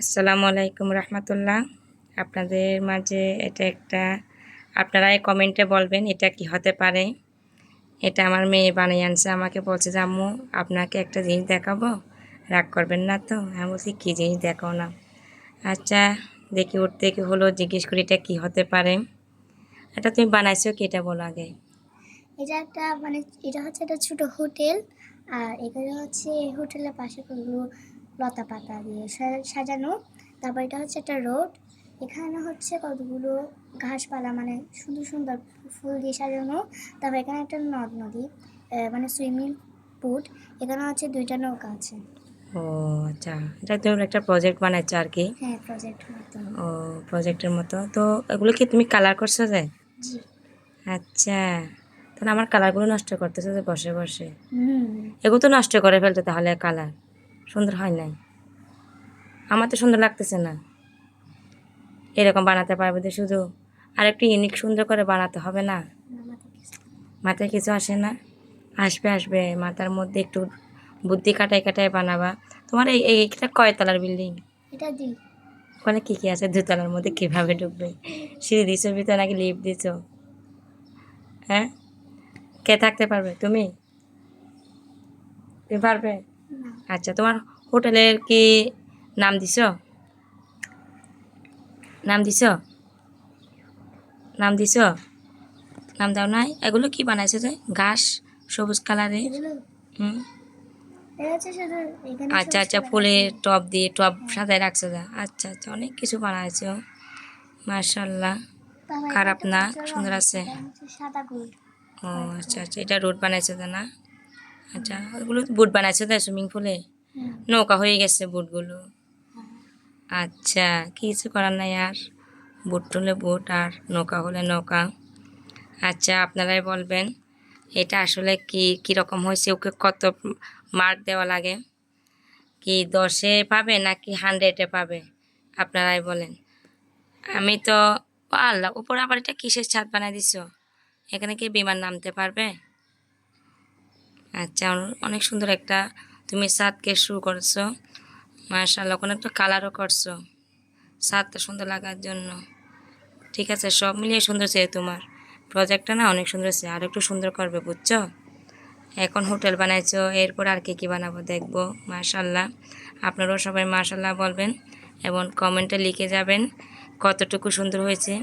আসসালামু আলাইকুম রহমতুল্লাহ। আপনাদের মাঝে এটা একটা, আপনারাই কমেন্টে বলবেন এটা কি হতে পারে। এটা আমার মেয়ে বানিয়ে আনছে, আমাকে বলছে যে আম্মু আপনাকে একটা জিনিস দেখাবো, রাগ করবেন না তো? আমি বলছি কী জিনিস দেখাও না। আচ্ছা দেখি, ওর থেকে হলো জিজ্ঞেস করি এটা কী হতে পারে। এটা তুমি বানাইছো কি, এটা বলো আগে। এটা একটা মানে এটা হচ্ছে একটা ছোট হোটেল। আর এখানে হচ্ছে হোটেলের পাশে কতগুলো লতা পাতা দিয়ে সাজানো। তারপর এটা হচ্ছে একটা রোড। এখানে হচ্ছে কতগুলো ঘাসপালা মানে সুন্দর সুন্দর ফুল দিয়ে সাজানো। তারপর এখানে একটা নদী মানে সুইমিং পুল। এখানে হচ্ছে দুইটা নৌকা আছে। ও আচ্ছা, এটা তুমি একটা প্রজেক্ট বানাইছো আর কি? হ্যাঁ, প্রজেক্ট মতো। ও, প্রজেক্টের মতো তো। এগুলো কি তুমি কালার করছো যে? জি। আচ্ছা, তাহলে আমার কালারগুলো নষ্ট করতেছে যে বসে বসে। হুম। এগুলো তো নষ্ট করে ফেলতো তাহলে, কালার সুন্দর হয় নাই। আমার তো সুন্দর লাগতেছে না। এরকম বানাতে পারবে তো শুধু, আর একটু ইউনিক সুন্দর করে বানাতে হবে না? মাথায় কিছু আসে না? আসবে আসবে, মাথার মধ্যে একটু বুদ্ধি কাটায় কাটায় বানাবা। তোমার এইটা কয়তলার বিল্ডিং? এটা দিই। ওখানে কী কী আছে? দুতলার মধ্যে কীভাবে ঢুকবে? সিঁড়ি দিছো ভিতরে নাকি লিফট দিছো? হ্যাঁ, কে থাকতে পারবে? তুমি তুমি পারবে? না। আচ্ছা, তোমার হোটেলের কি নাম দিছো? নাম দিছো? নাম দিছো? নাম দাও নাই? এগুলো কি বানাইছো যে ঘাস সবুজ কালারের? এগুলো হুম। এটা হচ্ছে শুধু এখানে আচ্ছা সবুজ আচ্ছা, কালার আছে। ফুলের টব দিয়ে টব হ্যাঁ। সাজায় রাখছো যা। আচ্ছা আচ্ছা, অনেক কিছু বানাইছো, মাশাল্লাহ। তারপর এটা খারাপ একটা না, উজ্জ্বল রং সুন্দর আছে, আছে। এটা হচ্ছে সাদা গোল্ড। ও হোয়াইট আচ্ছা গোল্ড। আচ্ছা, এটা রোড বানাইছো তো না? আচ্ছা, ওগুলো বুট বানাইছো তাই সুইমিং পুলে? হুম। নৌকা হয়ে গেছে বুটগুলো। হ্যাঁ। আচ্ছা, কিছু করার নাই আর। বুট হলে বুট আর নৌকা হলে নৌকা। আচ্ছা, আপনারাই বলবেন এটা আসলে কি কীরকম হয়েছে, ওকে কত মার্ক দেওয়া লাগে? কি 10-এ পাবে নাকি 100-এ পাবে? আপনারাই বলেন। আমি তো, ও আল্লাহ, উপরে আবার এটা কিসের ছাদ বানাই দিছো? এখানে কি বিমান নামতে পারবে? আচ্ছা, অনেক সুন্দর একটা তুমি ছাদকে শুরু করছো, মাশাআল্লাহ। ওখানে একটা কালারও করছো ছাদটা সুন্দর লাগার জন্য। ঠিক আছে, সব মিলিয়ে সুন্দর চেয়ে তোমার প্রজেক্টটা না, অনেক সুন্দর চেয়ে। আর একটু সুন্দর করবে, বুঝছো? এখন হোটেল বানাইছো, এরপর আর কি বানাবো দেখবো। মাশাল্লাহ, আপনারাও সবাই মাশাল্লাহ বলবেন এবং কমেন্টে লিখে যাবেন কতটুকু সুন্দর হয়েছে।